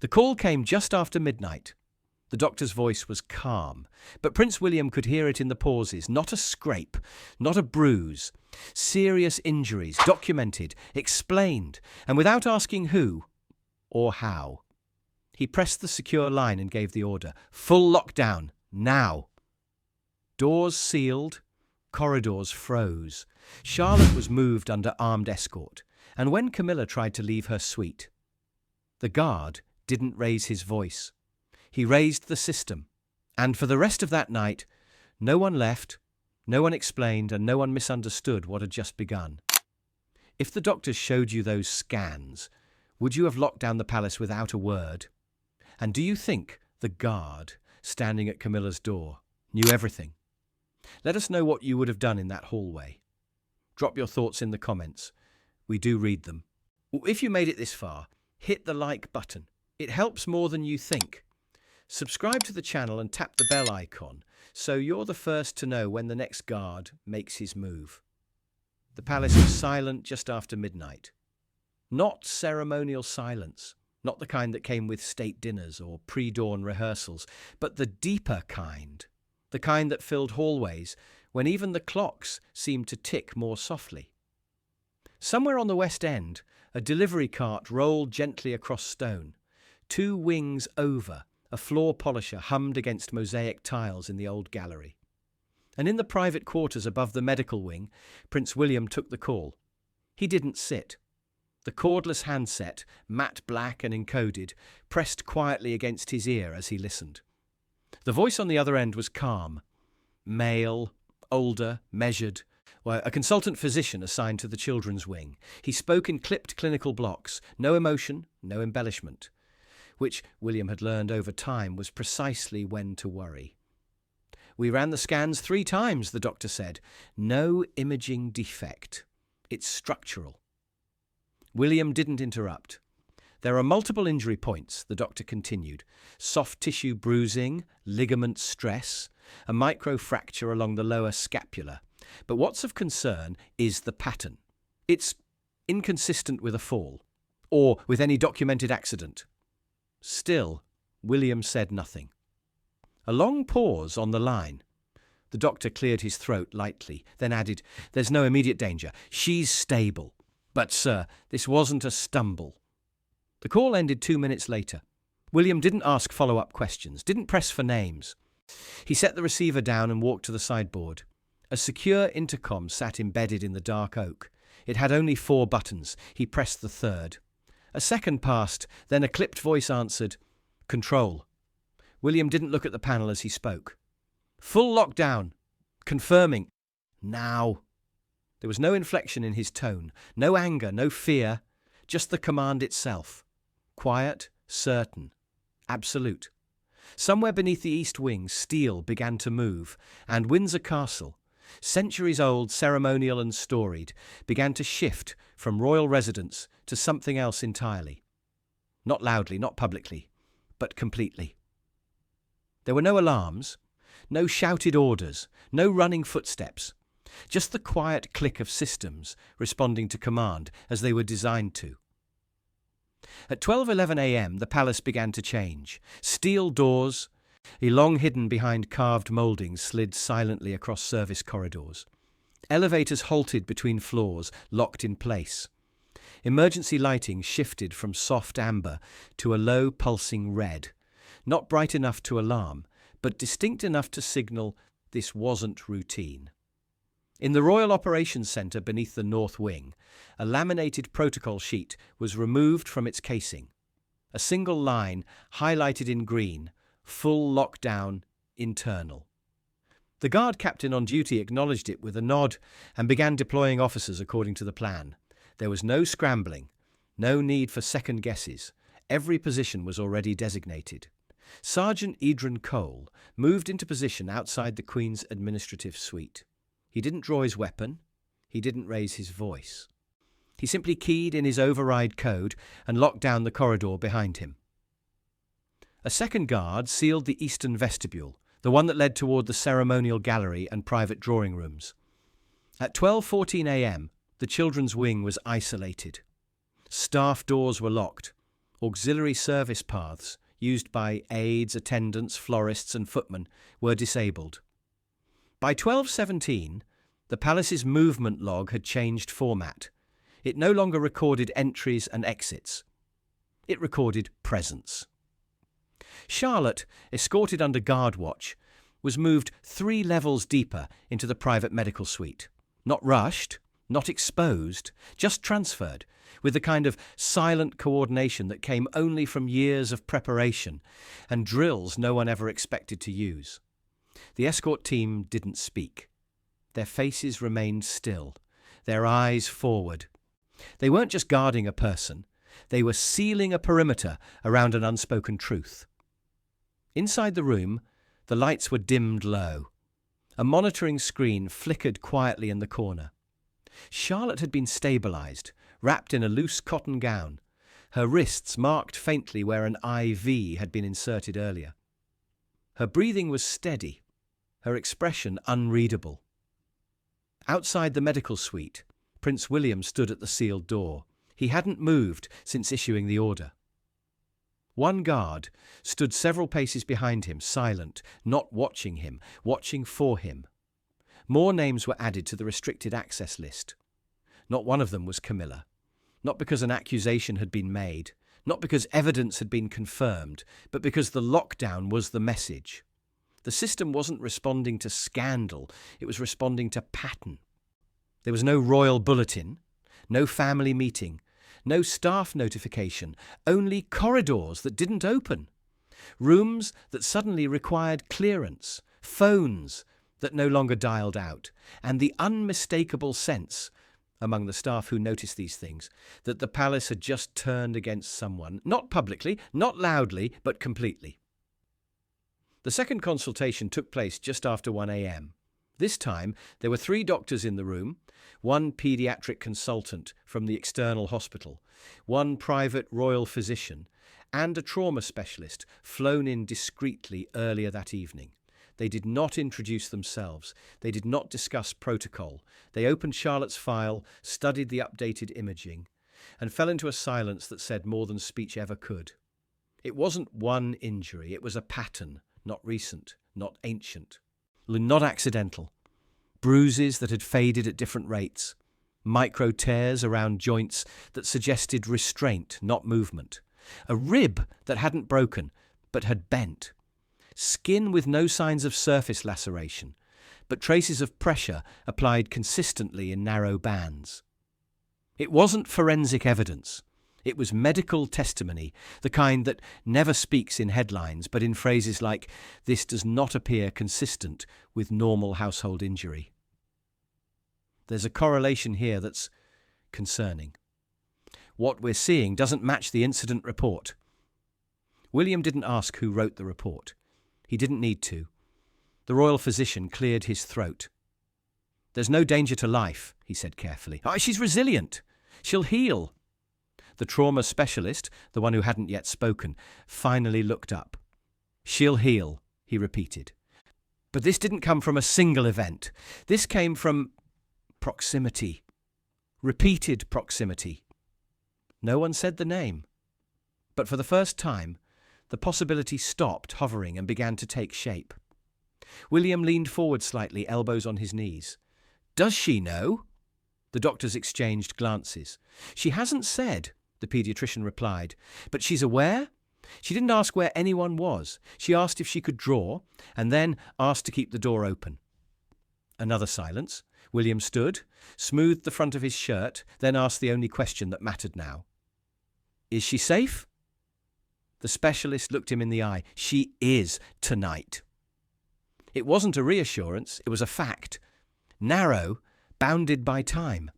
The call came just after midnight. The doctor's voice was calm, but Prince William could hear it in the pauses. Not a scrape, not a bruise. Serious injuries, documented, explained, and without asking who or how. He pressed the secure line and gave the order. Full lockdown, now. Doors sealed, corridors froze. Charlotte was moved under armed escort, and when Camilla tried to leave her suite, the guard didn't raise his voice. He raised the system, and for the rest of that night, no one left, no one explained, and no one misunderstood what had just begun. If the doctors showed you those scans, would you have locked down the palace without a word? And do you think the guard standing at Camilla's door knew everything? Let us know what you would have done in that hallway. Drop your thoughts in the comments. We do read them. If you made it this far, hit the like button. It helps more than you think. Subscribe to the channel and tap the bell icon so you're the first to know when the next guard makes his move. The palace was silent just after midnight. Not ceremonial silence, not the kind that came with state dinners or pre-dawn rehearsals, but the deeper kind, the kind that filled hallways when even the clocks seemed to tick more softly. Somewhere on the West End, a delivery cart rolled gently across stone. 2 wings over, a floor polisher hummed against mosaic tiles in the old gallery. And in the private quarters above the medical wing, Prince William took the call. He didn't sit. The cordless handset, matte black and encoded, pressed quietly against his ear as he listened. The voice on the other end was calm. Male, older, measured, a consultant physician assigned to the children's wing. He spoke in clipped clinical blocks, no emotion, no embellishment, which William had learned over time was precisely when to worry. We ran the scans 3 times, the doctor said. No imaging defect. It's structural. William didn't interrupt. There are multiple injury points, the doctor continued. Soft tissue bruising, ligament stress, a microfracture along the lower scapula. But what's of concern is the pattern. It's inconsistent with a fall, or with any documented accident. Still, William said nothing. A long pause on the line. The doctor cleared his throat lightly, then added, "There's no immediate danger. She's stable. But, sir, this wasn't a stumble." The call ended 2 minutes later. William didn't ask follow-up questions, didn't press for names. He set the receiver down and walked to the sideboard. A secure intercom sat embedded in the dark oak. It had only 4 buttons. He pressed the 3rd. A second passed, then a clipped voice answered, "Control." William didn't look at the panel as he spoke. "Full lockdown. Confirming. Now." There was no inflection in his tone, no anger, no fear, just the command itself. Quiet, certain, absolute. Somewhere beneath the east wing, steel began to move, and Windsor Castle, centuries old, ceremonial and storied, began to shift from royal residence to something else entirely. Not loudly, not publicly, but completely. There were no alarms, no shouted orders, no running footsteps, just the quiet click of systems responding to command as they were designed to. At 12:11 a.m. the palace began to change. Steel doors, long hidden behind carved mouldings, slid silently across service corridors. Elevators halted between floors, locked in place. Emergency lighting shifted from soft amber to a low pulsing red, not bright enough to alarm, but distinct enough to signal this wasn't routine. In the Royal Operations Centre beneath the North Wing, a laminated protocol sheet was removed from its casing. A single line, highlighted in green, full lockdown, internal. The guard captain on duty acknowledged it with a nod and began deploying officers according to the plan. There was no scrambling, no need for second guesses. Every position was already designated. Sergeant Edrin Cole moved into position outside the Queen's administrative suite. He didn't draw his weapon. He didn't raise his voice. He simply keyed in his override code and locked down the corridor behind him. A second guard sealed the eastern vestibule, the one that led toward the ceremonial gallery and private drawing rooms. At 12:14 a.m., the children's wing was isolated. Staff doors were locked. Auxiliary service paths, used by aides, attendants, florists and footmen, were disabled. By 1217, the palace's movement log had changed format. It no longer recorded entries and exits. It recorded presence. Charlotte, escorted under guard watch, was moved 3 levels deeper into the private medical suite. Not rushed, not exposed, just transferred, with the kind of silent coordination that came only from years of preparation and drills no one ever expected to use. The escort team didn't speak. Their faces remained still, their eyes forward. They weren't just guarding a person, they were sealing a perimeter around an unspoken truth. Inside the room, the lights were dimmed low. A monitoring screen flickered quietly in the corner. Charlotte had been stabilized, wrapped in a loose cotton gown, her wrists marked faintly where an IV had been inserted earlier. Her breathing was steady, her expression unreadable. Outside the medical suite, Prince William stood at the sealed door. He hadn't moved since issuing the order. One guard stood several paces behind him, silent, not watching him, watching for him. More names were added to the restricted access list. Not one of them was Camila. Not because an accusation had been made, not because evidence had been confirmed, but because the lockdown was the message. The system wasn't responding to scandal, it was responding to pattern. There was no royal bulletin, no family meeting, no staff notification, only corridors that didn't open, rooms that suddenly required clearance, phones that no longer dialed out, and the unmistakable sense, among the staff who noticed these things, that the palace had just turned against someone, not publicly, not loudly, but completely. The second consultation took place just after 1 a.m. This time, there were 3 doctors in the room, 1 paediatric consultant from the external hospital, 1 private royal physician, and a trauma specialist flown in discreetly earlier that evening. They did not introduce themselves. They did not discuss protocol. They opened Charlotte's file, studied the updated imaging, and fell into a silence that said more than speech ever could. It wasn't one injury. It was a pattern, not recent, not ancient, not accidental. Bruises that had faded at different rates, micro tears around joints that suggested restraint, not movement, a rib that hadn't broken but had bent, skin with no signs of surface laceration, but traces of pressure applied consistently in narrow bands. It wasn't forensic evidence. It was medical testimony, the kind that never speaks in headlines, but in phrases like, "This does not appear consistent with normal household injury." There's a correlation here that's concerning. What we're seeing doesn't match the incident report. William didn't ask who wrote the report. He didn't need to. The royal physician cleared his throat. "There's no danger to life," he said carefully. "She's resilient. She'll heal." The trauma specialist, the one who hadn't yet spoken, finally looked up. "She'll heal," he repeated. But this didn't come from a single event. This came from proximity. Repeated proximity. No one said the name. But for the first time, the possibility stopped hovering and began to take shape. William leaned forward slightly, elbows on his knees. "Does she know?" The doctors exchanged glances. "She hasn't said," the paediatrician replied, "but she's aware." She didn't ask where anyone was. She asked if she could draw, and then asked to keep the door open. Another silence. William stood, smoothed the front of his shirt, then asked the only question that mattered now. "Is she safe?" The specialist looked him in the eye. "She is tonight." It wasn't a reassurance, it was a fact. Narrow, bounded by time.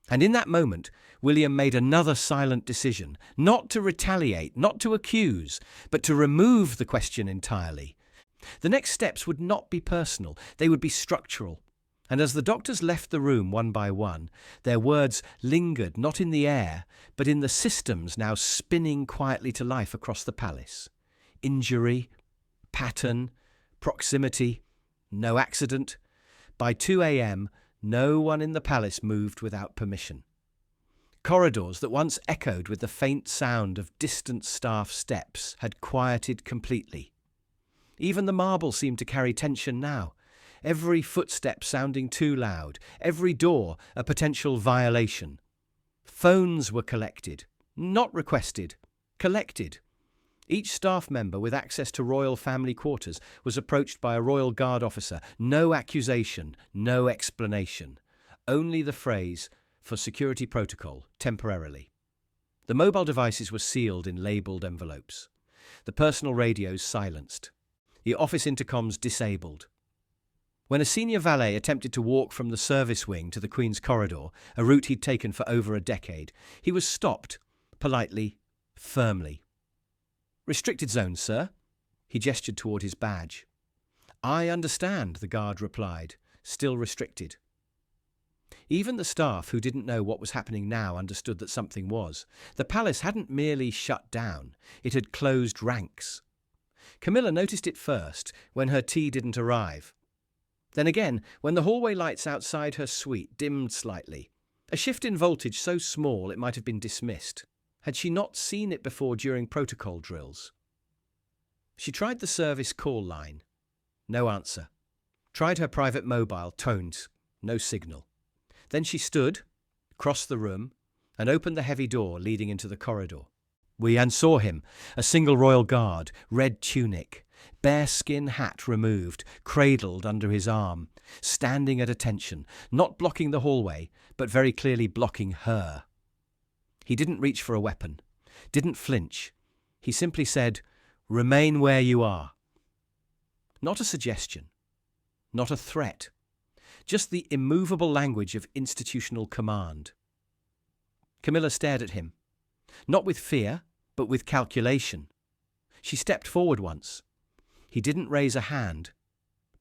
And in that moment, William made another silent decision, not to retaliate, not to accuse, but to remove the question entirely. The next steps would not be personal, they would be structural. And as the doctors left the room one by one, their words lingered not in the air, but in the systems now spinning quietly to life across the palace. Injury, pattern, proximity, no accident. By 2 a.m., no one in the palace moved without permission. Corridors that once echoed with the faint sound of distant staff steps had quieted completely. Even the marble seemed to carry tension now, every footstep sounding too loud, every door a potential violation. Phones were collected, not requested, collected. Each staff member with access to royal family quarters was approached by a royal guard officer. No accusation, no explanation. Only the phrase, "for security protocol, temporarily." The mobile devices were sealed in labelled envelopes. The personal radios silenced. The office intercoms disabled. When a senior valet attempted to walk from the service wing to the Queen's corridor, a route he'd taken for over a decade, he was stopped, politely, firmly. "Restricted zone, sir." He gestured toward his badge. "I understand," the guard replied, "still restricted." Even the staff who didn't know what was happening now understood that something was. The palace hadn't merely shut down, it had closed ranks. Camilla noticed it first, when her tea didn't arrive. Then again, when the hallway lights outside her suite dimmed slightly, a shift in voltage so small it might have been dismissed. Had she not seen it before during protocol drills? She tried the service call line. No answer. Tried her private mobile, tones, no signal. Then she stood, crossed the room, and opened the heavy door leading into the corridor. And saw him, a single royal guard, red tunic, bearskin hat removed, cradled under his arm, standing at attention, not blocking the hallway, but very clearly blocking her. He didn't reach for a weapon, didn't flinch. He simply said, "Remain where you are." Not a suggestion, not a threat, just the immovable language of institutional command. Camilla stared at him, not with fear, but with calculation. She stepped forward once. He didn't raise a hand,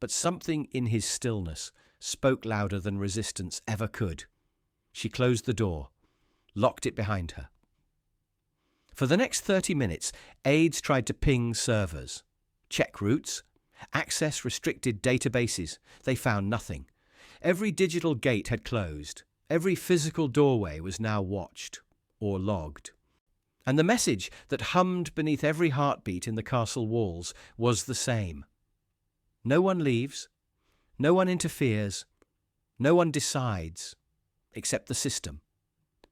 but something in his stillness spoke louder than resistance ever could. She closed the door, locked it behind her. For the next 30 minutes, aides tried to ping servers, check routes, access restricted databases. They found nothing. Every digital gate had closed. Every physical doorway was now watched or logged. And the message that hummed beneath every heartbeat in the castle walls was the same. No one leaves, no one interferes, no one decides, except the system.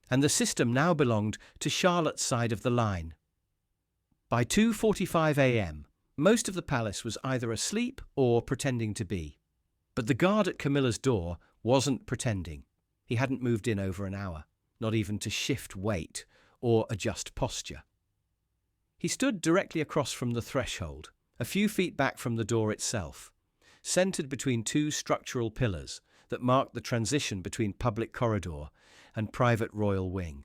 And the system now belonged to Charlotte's side of the line. By 2:45 a.m., most of the palace was either asleep or pretending to be. But the guard at Camilla's door wasn't pretending. He hadn't moved in over an hour, not even to shift weight or adjust posture. He stood directly across from the threshold, a few feet back from the door itself, centered between two structural pillars that marked the transition between public corridor and private royal wing.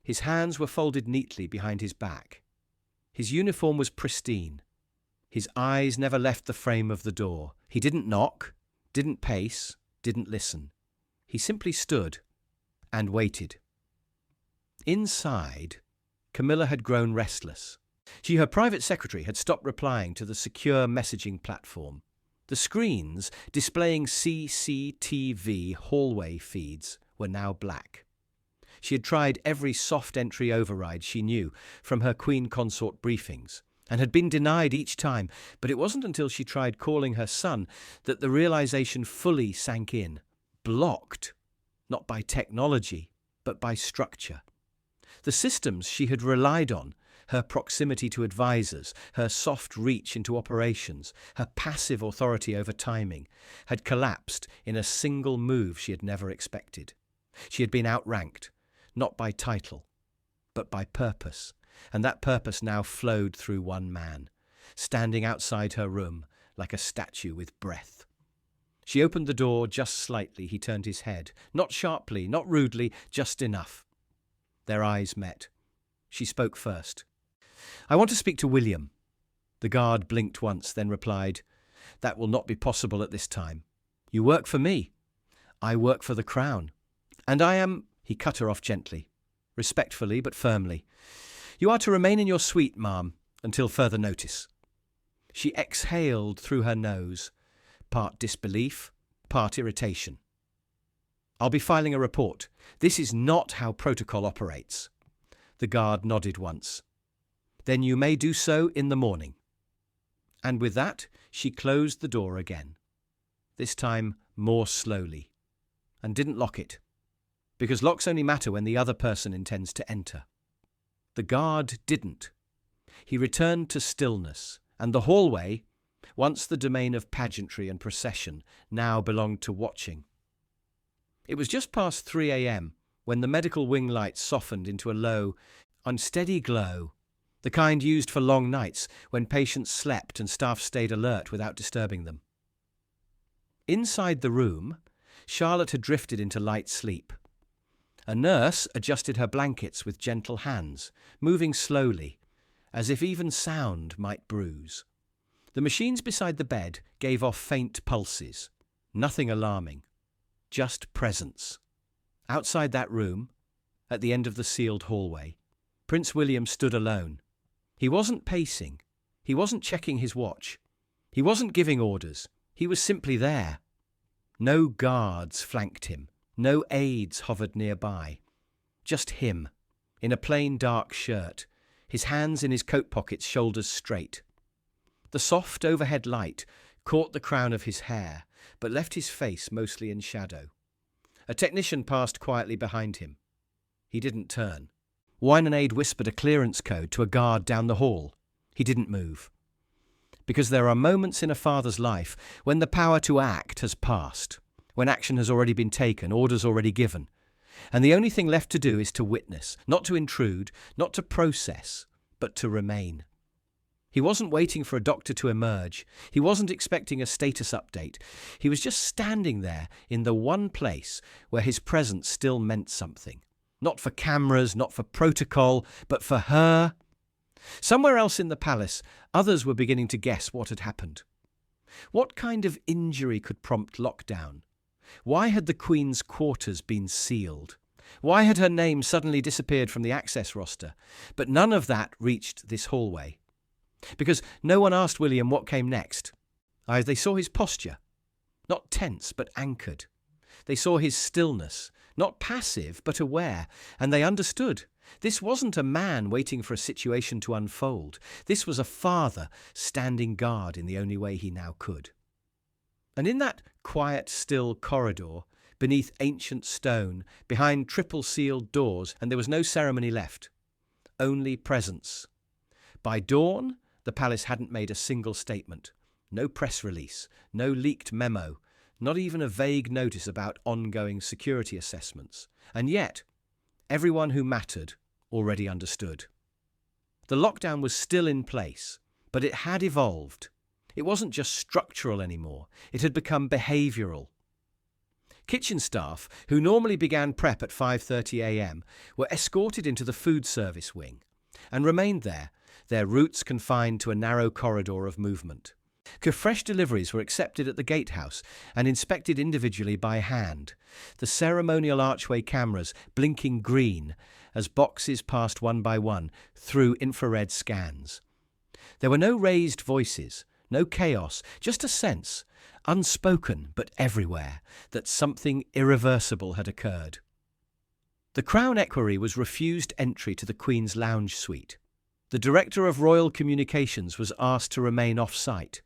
His hands were folded neatly behind his back. His uniform was pristine. His eyes never left the frame of the door. He didn't knock, didn't pace, didn't listen. He simply stood and waited. Inside, Camilla had grown restless. Her private secretary had stopped replying to the secure messaging platform. The screens displaying CCTV hallway feeds were now black. She had tried every soft entry override she knew from her Queen Consort briefings and had been denied each time, but it wasn't until she tried calling her son that the realization fully sank in. Blocked, not by technology, but by structure. The systems she had relied on, her proximity to advisors, her soft reach into operations, her passive authority over timing, had collapsed in a single move she had never expected. She had been outranked, not by title, but by purpose, and that purpose now flowed through one man, standing outside her room like a statue with breath. She opened the door just slightly. He turned his head, not sharply, not rudely, just enough. Their eyes met. She spoke first. "I want to speak to William." The guard blinked once, then replied, "That will not be possible at this time. You work for me. I work for the crown. And I am—" He cut her off gently, respectfully but firmly. "You are to remain in your suite, ma'am, until further notice." She exhaled through her nose, part disbelief, part irritation. I'll be filing a report. This is not how protocol operates." The guard nodded once. "Then you may do so in the morning." And with that, she closed the door again, this time more slowly, and didn't lock it, because locks only matter when the other person intends to enter. The guard didn't. He returned to stillness, and the hallway, once the domain of pageantry and procession, now belonged to watching. It was just past 3 a.m. when the medical wing lights softened into a low, unsteady glow, the kind used for long nights when patients slept and staff stayed alert without disturbing them. Inside the room, Charlotte had drifted into light sleep. A nurse adjusted her blankets with gentle hands, moving slowly, as if even sound might bruise. The machines beside the bed gave off faint pulses, nothing alarming, just presence. Outside that room, at the end of the sealed hallway, Prince William stood alone. He wasn't pacing. He wasn't checking his watch. He wasn't giving orders. He was simply there. No guards flanked him. No aides hovered nearby. Just him, in a plain dark shirt, his hands in his coat pockets, shoulders straight. The soft overhead light caught the crown of his hair, but left his face mostly in shadow. A technician passed quietly behind him. He didn't turn. Wine and Aid whispered a clearance code to a guard down the hall. He didn't move. Because there are moments in a father's life when the power to act has passed, when action has already been taken, orders already given, and the only thing left to do is to witness, not to intrude, not to process, but to remain. He wasn't waiting for a doctor to emerge. He wasn't expecting a status update. He was just standing there in the one place where his presence still meant something. Not for cameras, not for protocol, but for her. Somewhere else in the palace, others were beginning to guess what had happened. What kind of injury could prompt lockdown? Why had the Queen's quarters been sealed? Why had her name suddenly disappeared from the access roster? But none of that reached this hallway. Because no one asked William what came next. They saw his posture, not tense but anchored. They saw his stillness, not passive but aware, and they understood. This wasn't a man waiting for a situation to unfold. This was a father standing guard in the only way he now could. And in that quiet, still corridor, beneath ancient stone, behind triple-sealed doors, and there was no ceremony left, only presence. By dawn, the palace hadn't made a single statement. No press release, no leaked memo, not even a vague notice about ongoing security assessments. And yet, everyone who mattered already understood. The lockdown was still in place, but it had evolved. It wasn't just structural anymore. It had become behavioural. Kitchen staff, who normally began prep at 5:30 a.m., were escorted into the food service wing and remained there, their routes confined to a narrow corridor of movement. Fresh deliveries were accepted at the gatehouse and inspected individually by hand, the ceremonial archway cameras blinking green as boxes passed one by one through infrared scans. There were no raised voices, no chaos, just a sense, unspoken but everywhere, that something irreversible had occurred. The Crown Equerry was refused entry to the Queen's lounge suite. The Director of Royal Communications was asked to remain off-site.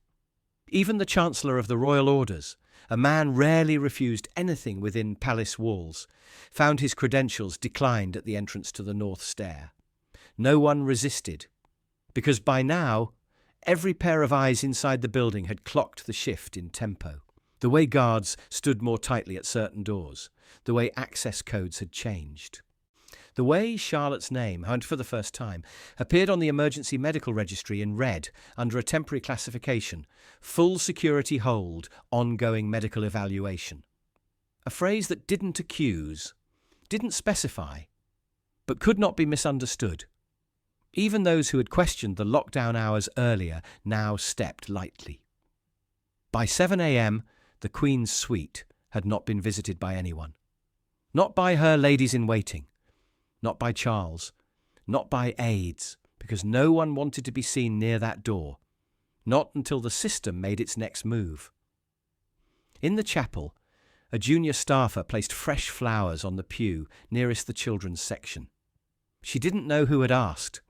Even the Chancellor of the Royal Orders, a man rarely refused anything within palace walls, found his credentials declined at the entrance to the North Stair. No one resisted, because by now, every pair of eyes inside the building had clocked the shift in tempo. The way guards stood more tightly at certain doors, the way access codes had changed. The way Charlotte's name, and for the first time, appeared on the emergency medical registry in red under a temporary classification, full security hold, ongoing medical evaluation. A phrase that didn't accuse, didn't specify, but could not be misunderstood. Even those who had questioned the lockdown hours earlier now stepped lightly. By 7 a.m, the Queen's suite had not been visited by anyone. Not by her ladies-in-waiting. Not by Charles, not by aides, because no one wanted to be seen near that door, not until the system made its next move. In the chapel, A junior staffer placed fresh flowers on the pew nearest the children's section. She didn't know who had asked.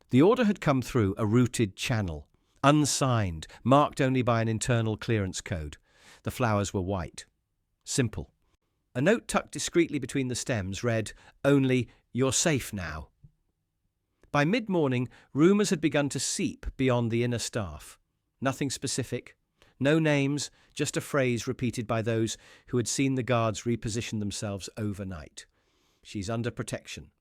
The order had come through a routed channel, unsigned, marked only by an internal clearance code. The flowers were white. Simple. A note tucked discreetly between the stems read, "Only, you're safe now." By mid-morning, rumours had begun to seep beyond the inner staff. Nothing specific, no names, just a phrase repeated by those who had seen the guards reposition themselves overnight. "She's under protection."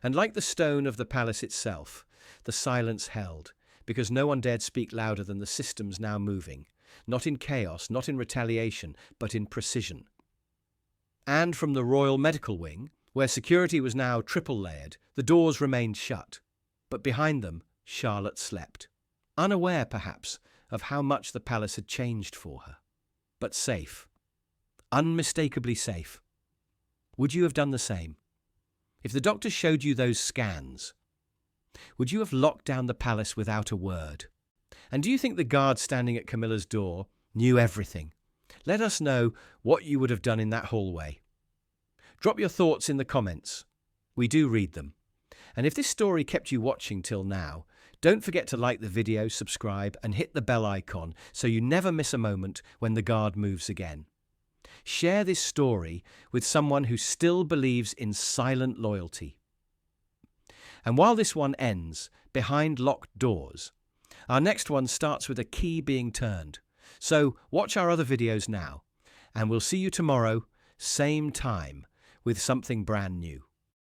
And like the stone of the palace itself, the silence held, because no one dared speak louder than the systems now moving, not in chaos, not in retaliation, but in precision. And from the Royal Medical Wing, where security was now triple-layered, the doors remained shut. But behind them, Charlotte slept, unaware, perhaps, of how much the palace had changed for her. But safe. Unmistakably safe. Would you have done the same? If the doctor showed you those scans, would you have locked down the palace without a word? And do you think the guard standing at Camilla's door knew everything? Let us know what you would have done in that hallway. Drop your thoughts in the comments. We do read them. And if this story kept you watching till now, don't forget to like the video, subscribe, and hit the bell icon so you never miss a moment when the guard moves again. Share this story with someone who still believes in silent loyalty. And while this one ends behind locked doors, our next one starts with a key being turned. So watch our other videos now, and we'll see you tomorrow, same time, with something brand new.